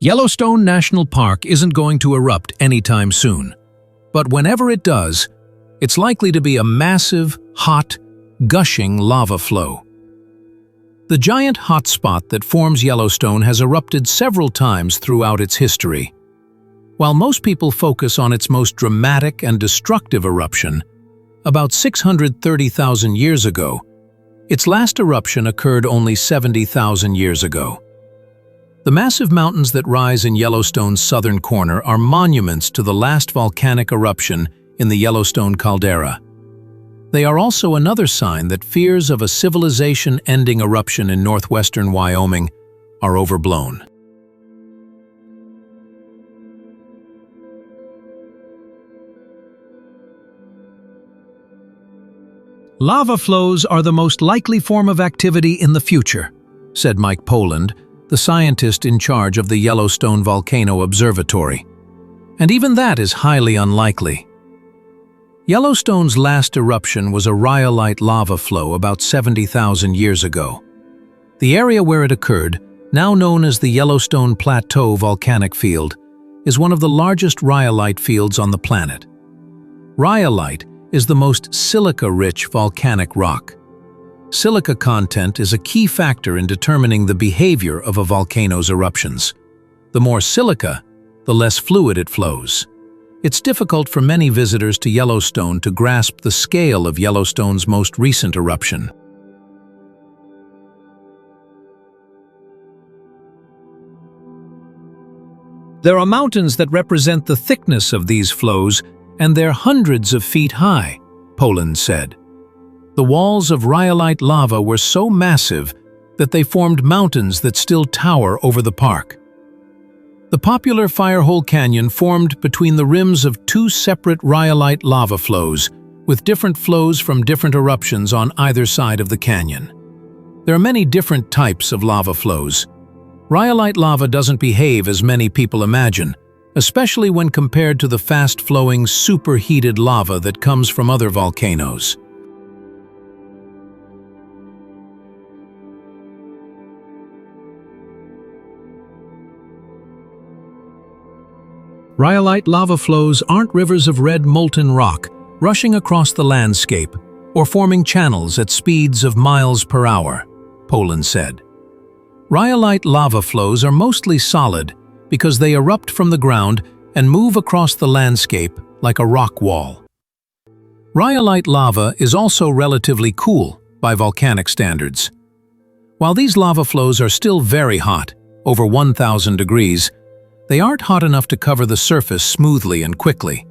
Yellowstone National Park isn't going to erupt anytime soon. But whenever it does, it's likely to be a massive, hot, gushing lava flow. The giant hotspot that forms Yellowstone has erupted several times throughout its history. While most people focus on its most dramatic and destructive eruption, about 630,000 years ago, its last eruption occurred only 70,000 years ago. The massive mountains that rise in Yellowstone's southern corner are monuments to the last volcanic eruption in the Yellowstone caldera. They are also another sign that fears of a civilization-ending eruption in northwestern Wyoming are overblown. Lava flows are the most likely form of activity in the future, said Mike Poland, the scientist in charge of the Yellowstone Volcano Observatory. And even that is highly unlikely. Yellowstone's last eruption was a rhyolite lava flow about 70,000 years ago. The area where it occurred, now known as the Yellowstone Plateau volcanic field, is one of the largest rhyolite fields on the planet. Rhyolite is the most silica-rich volcanic rock. Silica content is a key factor in determining the behavior of a volcano's eruptions. The more silica, the less fluid it flows. It's difficult for many visitors to Yellowstone to grasp the scale of Yellowstone's most recent eruption. There are mountains that represent the thickness of these flows, and they're hundreds of feet high, Poland said. The walls of rhyolite lava were so massive that they formed mountains that still tower over the park. The popular Firehole Canyon formed between the rims of two separate rhyolite lava flows, with different flows from different eruptions on either side of the canyon. There are many different types of lava flows. Rhyolite lava doesn't behave as many people imagine, especially when compared to the fast-flowing, superheated lava that comes from other volcanoes. Rhyolite lava flows aren't rivers of red molten rock rushing across the landscape or forming channels at speeds of miles per hour, Poland said. Rhyolite lava flows are mostly solid because they erupt from the ground and move across the landscape like a rock wall. Rhyolite lava is also relatively cool by volcanic standards. While these lava flows are still very hot, over 1,000 degrees, they aren't hot enough to cover the surface smoothly and quickly,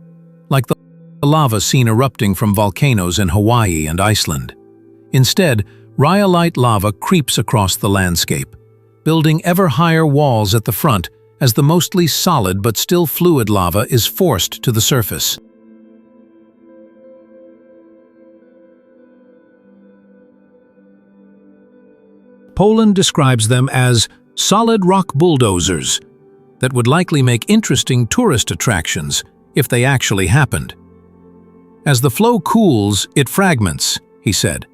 like the lava seen erupting from volcanoes in Hawaii and Iceland. Instead, rhyolite lava creeps across the landscape, building ever higher walls at the front as the mostly solid but still fluid lava is forced to the surface. Poland describes them as solid rock bulldozers that would likely make interesting tourist attractions if they actually happened. As the flow cools, it fragments, he said.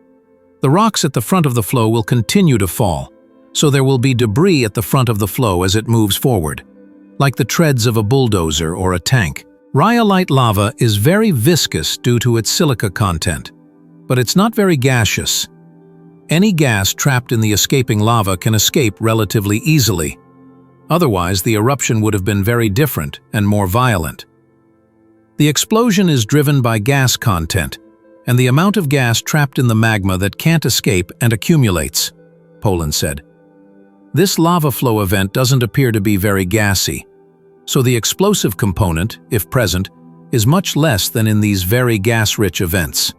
The rocks at the front of the flow will continue to fall, so there will be debris at the front of the flow as it moves forward, like the treads of a bulldozer or a tank. Rhyolite lava is very viscous due to its silica content, but it's not very gaseous. Any gas trapped in the escaping lava can escape relatively easily. Otherwise, the eruption would have been very different and more violent. The explosion is driven by gas content and the amount of gas trapped in the magma that can't escape and accumulates, Poland said. This lava flow event doesn't appear to be very gassy, so the explosive component, if present, is much less than in these very gas-rich events.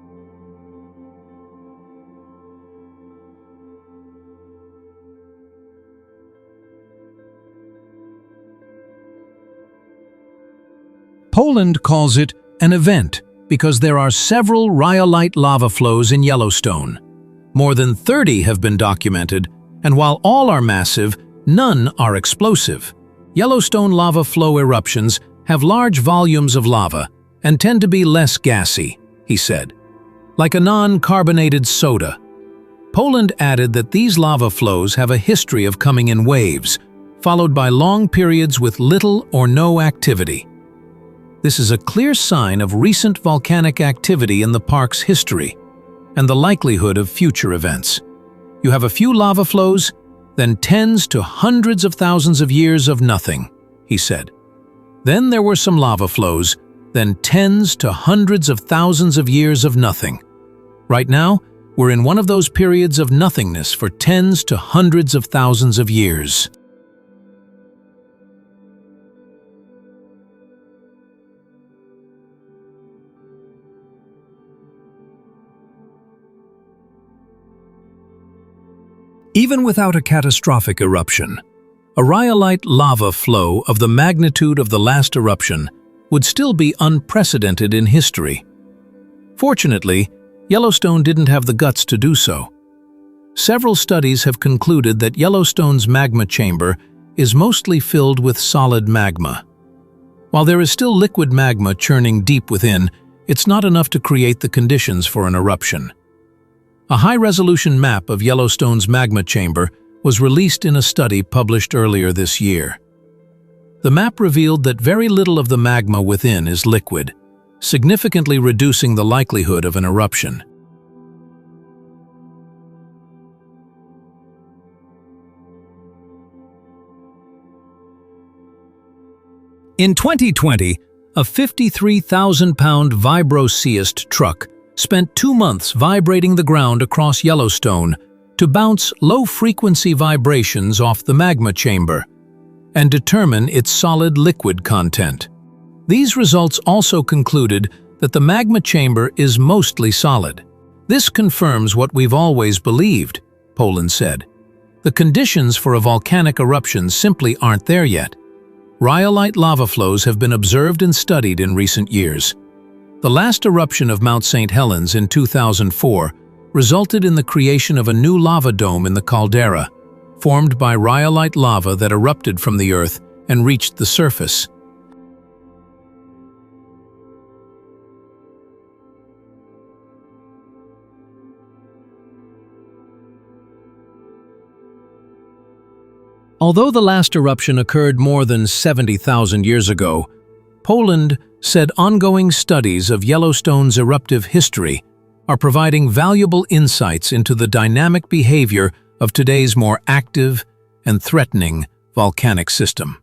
Poland calls it an event because there are several rhyolite lava flows in Yellowstone. More than 30 have been documented, and while all are massive, none are explosive. Yellowstone lava flow eruptions have large volumes of lava and tend to be less gassy, he said, like a non-carbonated soda. Poland added that these lava flows have a history of coming in waves, followed by long periods with little or no activity. This is a clear sign of recent volcanic activity in the park's history and the likelihood of future events. You have a few lava flows, then tens to hundreds of thousands of years of nothing, he said. Then there were some lava flows, then tens to hundreds of thousands of years of nothing. Right now, we're in one of those periods of nothingness for tens to hundreds of thousands of years. Even without a catastrophic eruption, a rhyolite lava flow of the magnitude of the last eruption would still be unprecedented in history. Fortunately, Yellowstone didn't have the guts to do so. Several studies have concluded that Yellowstone's magma chamber is mostly filled with solid magma. While there is still liquid magma churning deep within, it's not enough to create the conditions for an eruption. A high-resolution map of Yellowstone's magma chamber was released in a study published earlier this year. The map revealed that very little of the magma within is liquid, significantly reducing the likelihood of an eruption. In 2020, a 53,000-pound vibroseist truck spent 2 months vibrating the ground across Yellowstone to bounce low-frequency vibrations off the magma chamber and determine its solid liquid content. These results also concluded that the magma chamber is mostly solid. This confirms what we've always believed, Poland said. The conditions for a volcanic eruption simply aren't there yet. Rhyolite lava flows have been observed and studied in recent years. The last eruption of Mount St. Helens in 2004 resulted in the creation of a new lava dome in the caldera, formed by rhyolite lava that erupted from the earth and reached the surface. Although the last eruption occurred more than 70,000 years ago, Poland said ongoing studies of Yellowstone's eruptive history are providing valuable insights into the dynamic behavior of today's more active and threatening volcanic system.